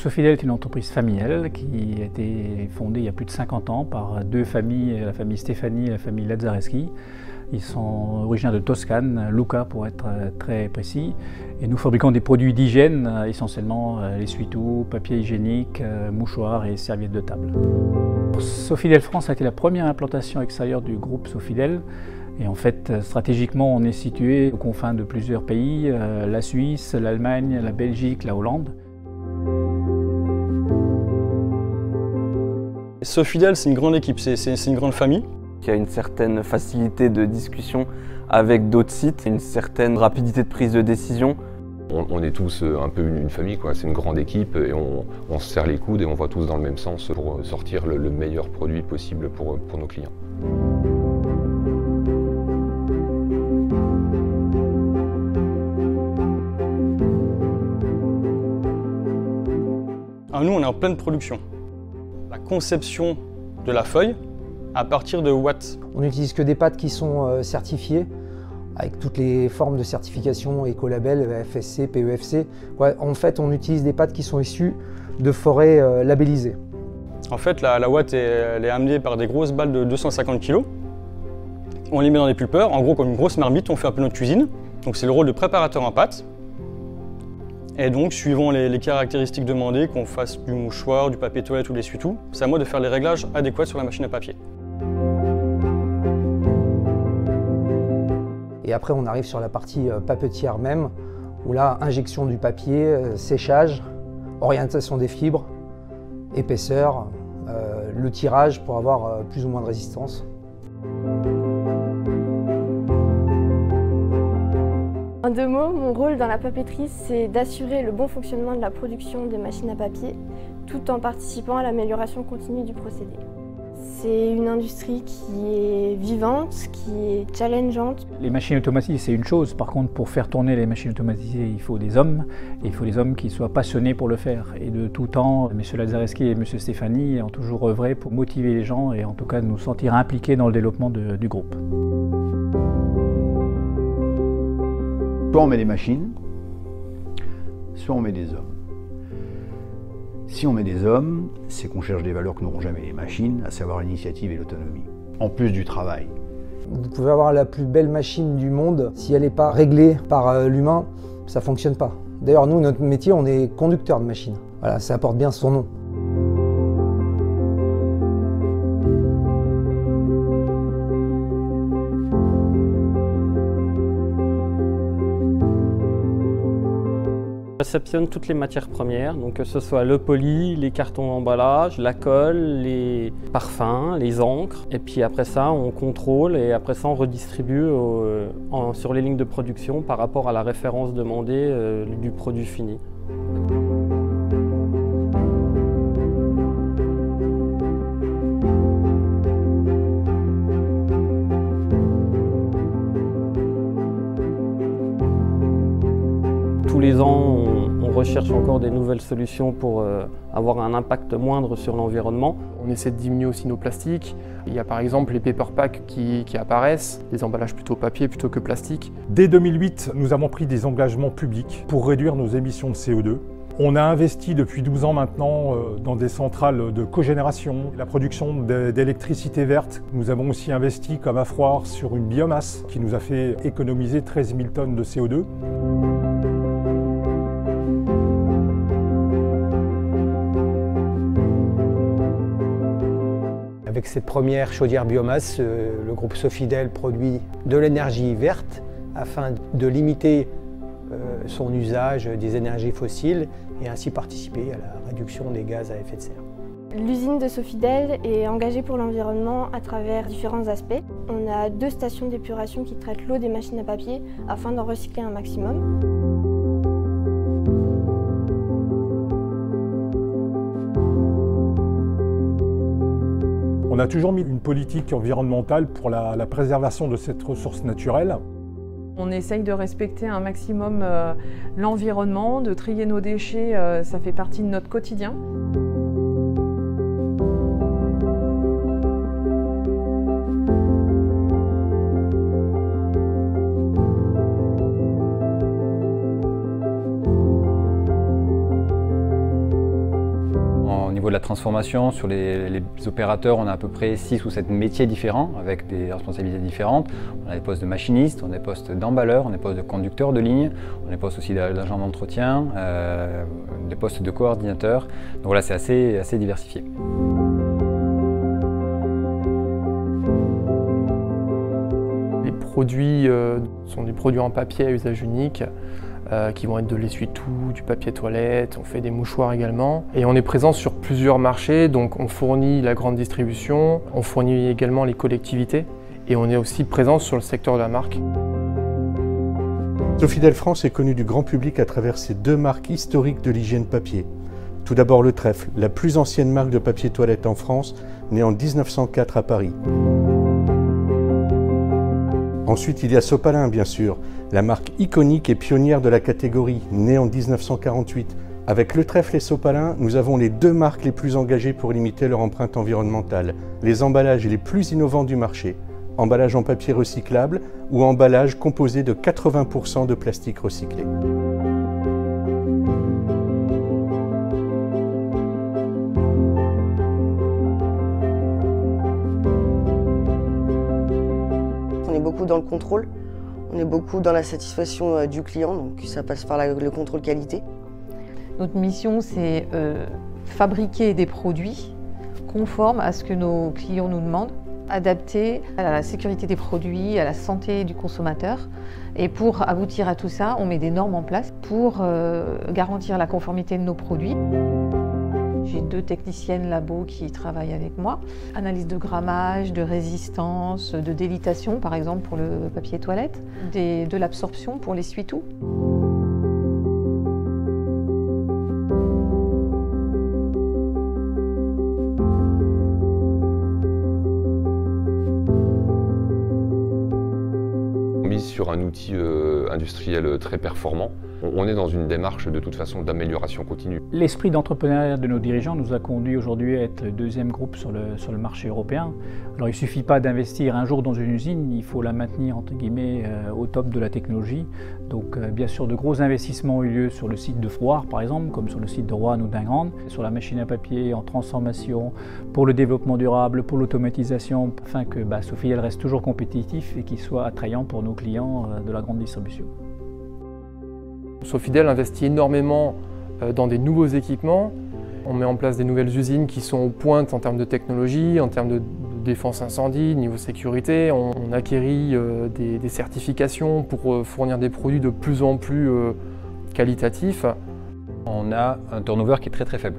Sofidel est une entreprise familiale qui a été fondée il y a plus de 50 ans par deux familles, la famille Stefani et la famille Lazzareschi. Ils sont originaires de Toscane, Lucca pour être très précis. Et nous fabriquons des produits d'hygiène, essentiellement essuie-tout, papier hygiénique, mouchoirs et serviettes de table. Sofidel France a été la première implantation extérieure du groupe Sofidel. Et en fait, stratégiquement, on est situé aux confins de plusieurs pays, la Suisse, l'Allemagne, la Belgique, la Hollande. Sofidel, c'est une grande équipe, c'est une grande famille. Il y a une certaine facilité de discussion avec d'autres sites, une certaine rapidité de prise de décision. On est tous un peu une famille, quoi. C'est une grande équipe et on se serre les coudes et on va tous dans le même sens pour sortir le meilleur produit possible pour nos clients. Alors nous, on est en pleine production. La conception de la feuille à partir de watts. On n'utilise que des pâtes qui sont certifiées, avec toutes les formes de certification, écolabel, FSC, PEFC. Ouais, en fait, on utilise des pâtes qui sont issues de forêts labellisées. En fait, la watt elle est amenée par des grosses balles de 250 kg. On les met dans des pulpeurs, en gros comme une grosse marmite, on fait un peu notre cuisine. Donc c'est le rôle de préparateur en pâte. Et donc, suivant les caractéristiques demandées, qu'on fasse du mouchoir, du papier toilette ou de l'essuie-tout, c'est à moi de faire les réglages adéquats sur la machine à papier. Et après, on arrive sur la partie papetière même, où là, injection du papier, séchage, orientation des fibres, épaisseur, le tirage pour avoir plus ou moins de résistance. En deux mots, mon rôle dans la papeterie, c'est d'assurer le bon fonctionnement de la production des machines à papier, tout en participant à l'amélioration continue du procédé. C'est une industrie qui est vivante, qui est challengeante. Les machines automatisées, c'est une chose. Par contre, pour faire tourner les machines automatisées, il faut des hommes. Et il faut des hommes qui soient passionnés pour le faire. Et de tout temps, M. Lazzareschi et M. Stefani ont toujours œuvré pour motiver les gens et en tout cas nous sentir impliqués dans le développement du groupe. Soit on met des machines, soit on met des hommes. Si on met des hommes, c'est qu'on cherche des valeurs que n'auront jamais les machines, à savoir l'initiative et l'autonomie, en plus du travail. Vous pouvez avoir la plus belle machine du monde, si elle n'est pas réglée par l'humain, ça ne fonctionne pas. D'ailleurs, nous, notre métier, on est conducteur de machine. Voilà, ça apporte bien son nom. On réceptionne toutes les matières premières, donc que ce soit le poli, les cartons d'emballage, la colle, les parfums, les encres. Et puis après ça, on contrôle et après ça, on redistribue sur les lignes de production par rapport à la référence demandée du produit fini. Tous les ans, on recherche encore des nouvelles solutions pour avoir un impact moindre sur l'environnement. On essaie de diminuer aussi nos plastiques. Il y a par exemple les paper packs qui apparaissent, des emballages plutôt papier plutôt que plastique. Dès 2008, nous avons pris des engagements publics pour réduire nos émissions de CO2. On a investi depuis 12 ans maintenant dans des centrales de cogénération, la production d'électricité verte. Nous avons aussi investi comme Affroire sur une biomasse qui nous a fait économiser 13 000 tonnes de CO2. Avec cette première chaudière biomasse, le groupe Sofidel produit de l'énergie verte afin de limiter son usage des énergies fossiles et ainsi participer à la réduction des gaz à effet de serre. L'usine de Sofidel est engagée pour l'environnement à travers différents aspects. On a 2 stations d'épuration qui traitent l'eau des machines à papier afin d'en recycler un maximum. On a toujours mis une politique environnementale pour la préservation de cette ressource naturelle. On essaye de respecter un maximum l'environnement, de trier nos déchets, ça fait partie de notre quotidien. niveau de la transformation, sur les opérateurs, on a à peu près 6 ou 7 métiers différents avec des responsabilités différentes. On a des postes de machinistes, on a des postes d'emballeurs, on a des postes de conducteurs de ligne, on a des postes aussi d'agents d'entretien, des postes de coordinateurs. Donc voilà, c'est assez diversifié. Les produits sont des produits en papier à usage unique. Qui vont être de l'essuie-tout, du papier toilette, on fait des mouchoirs également. Et on est présent sur plusieurs marchés, donc on fournit la grande distribution, on fournit également les collectivités et on est aussi présent sur le secteur de la marque. Sofidel France est connu du grand public à travers ses 2 marques historiques de l'hygiène papier. Tout d'abord le Trèfle, la plus ancienne marque de papier toilette en France, née en 1904 à Paris. Ensuite, il y a Sopalin, bien sûr, la marque iconique et pionnière de la catégorie, née en 1948. Avec Le Trèfle et Sopalin, nous avons les 2 marques les plus engagées pour limiter leur empreinte environnementale, les emballages les plus innovants du marché, emballage en papier recyclable ou emballage composé de 80% de plastique recyclé. On est beaucoup dans le contrôle, on est beaucoup dans la satisfaction du client, donc ça passe par le contrôle qualité. Notre mission, c'est fabriquer des produits conformes à ce que nos clients nous demandent, adaptés à la sécurité des produits, à la santé du consommateur. Et pour aboutir à tout ça, on met des normes en place pour garantir la conformité de nos produits. J'ai 2 techniciennes labo qui travaillent avec moi. Analyse de grammage, de résistance, de délitation par exemple pour le papier toilette, de l'absorption pour l'essuie-tout. On mise sur un outil industriel très performant. On est dans une démarche de toute façon d'amélioration continue. L'esprit d'entrepreneuriat de nos dirigeants nous a conduit aujourd'hui à être le 2e groupe sur le marché européen. Alors il ne suffit pas d'investir un jour dans une usine, il faut la maintenir entre guillemets au top de la technologie. Donc bien sûr de gros investissements ont eu lieu sur le site de Frouard par exemple, comme sur le site de Roanne ou d'Ingrande, sur la machine à papier en transformation, pour le développement durable, pour l'automatisation, afin que Sofidel reste toujours compétitif et qu'il soit attrayant pour nos clients de la grande distribution. Sofidel investit énormément dans des nouveaux équipements. On met en place des nouvelles usines qui sont aux pointes en termes de technologie, en termes de défense incendie, niveau sécurité. On acquérit des certifications pour fournir des produits de plus en plus qualitatifs. On a un turnover qui est très faible,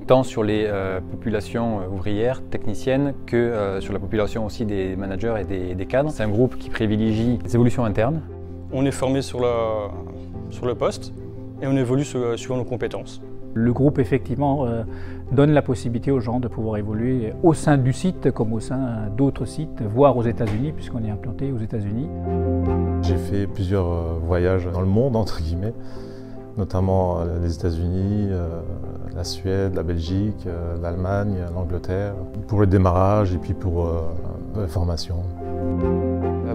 tant sur les populations ouvrières, techniciennes, que sur la population aussi des managers et des cadres. C'est un groupe qui privilégie les évolutions internes. On est formé sur le poste et on évolue suivant nos compétences. Le groupe effectivement donne la possibilité aux gens de pouvoir évoluer au sein du site comme au sein d'autres sites, voire aux États-Unis puisqu'on est implanté aux États-Unis. J'ai fait plusieurs voyages dans le monde entre guillemets, notamment les États-Unis, la Suède, la Belgique, l'Allemagne, l'Angleterre, pour le démarrage et puis pour la formation.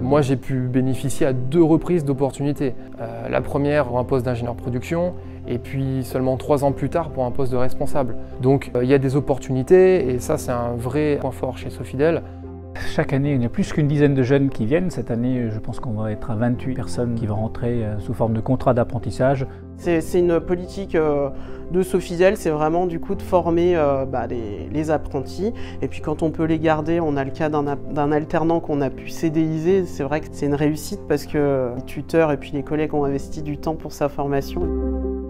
Moi, j'ai pu bénéficier à 2 reprises d'opportunités. La première pour un poste d'ingénieur production et puis seulement 3 ans plus tard pour un poste de responsable. Donc il y a des opportunités et ça c'est un vrai point fort chez Sofidel. Chaque année, il y a plus qu'une dizaine de jeunes qui viennent. Cette année, je pense qu'on va être à 28 personnes qui vont rentrer sous forme de contrat d'apprentissage. C'est une politique de Sofidel, c'est vraiment du coup de former les apprentis. Et puis quand on peut les garder, on a le cas d'un alternant qu'on a pu CDiser. C'est vrai que c'est une réussite parce que les tuteurs et puis les collègues ont investi du temps pour sa formation.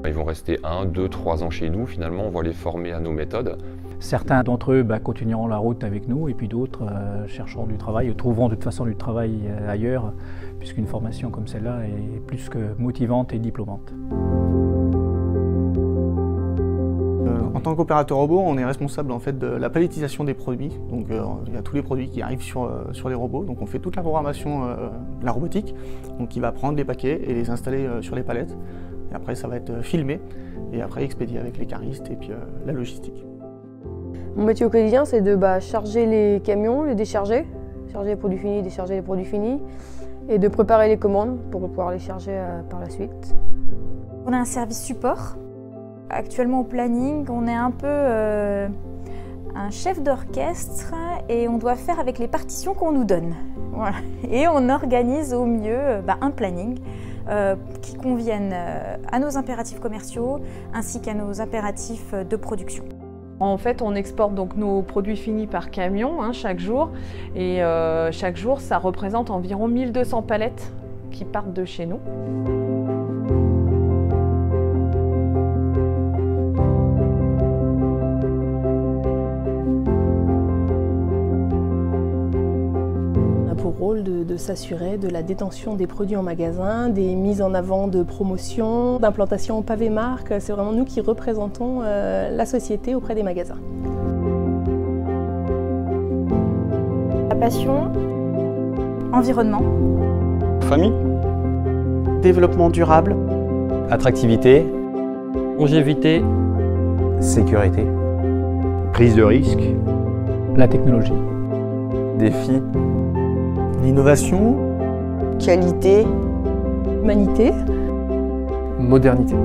Ils vont rester 1, 2, 3 ans chez nous. Finalement, on va les former à nos méthodes. Certains d'entre eux continueront la route avec nous et puis d'autres chercheront du travail, trouveront de toute façon du travail ailleurs, puisqu'une formation comme celle-là est plus que motivante et diplômante. En tant qu'opérateur robot, on est responsable en fait de la palettisation des produits. Donc il y a tous les produits qui arrivent sur les robots. Donc on fait toute la programmation de la robotique. Donc il va prendre les paquets et les installer sur les palettes. Et après ça va être filmé et après expédié avec les caristes et puis la logistique. Mon métier au quotidien, c'est de charger les camions, les décharger, charger les produits finis, décharger les produits finis, et de préparer les commandes pour pouvoir les charger par la suite. On a un service support Actuellement au planning, on est un peu un chef d'orchestre et on doit faire avec les partitions qu'on nous donne. Voilà. Et on organise au mieux un planning qui convienne à nos impératifs commerciaux ainsi qu'à nos impératifs de production. En fait, on exporte donc nos produits finis par camion chaque jour et chaque jour, ça représente environ 1200 palettes qui partent de chez nous. Pour rôle de s'assurer de la détention des produits en magasin, des mises en avant de promotion, d'implantation en pavé marque. C'est vraiment nous qui représentons la société auprès des magasins. La passion, environnement, famille, développement durable, Attractivité, longévité, sécurité, Prise de risque, la technologie, défi, L'innovation, qualité, Humanité, Modernité.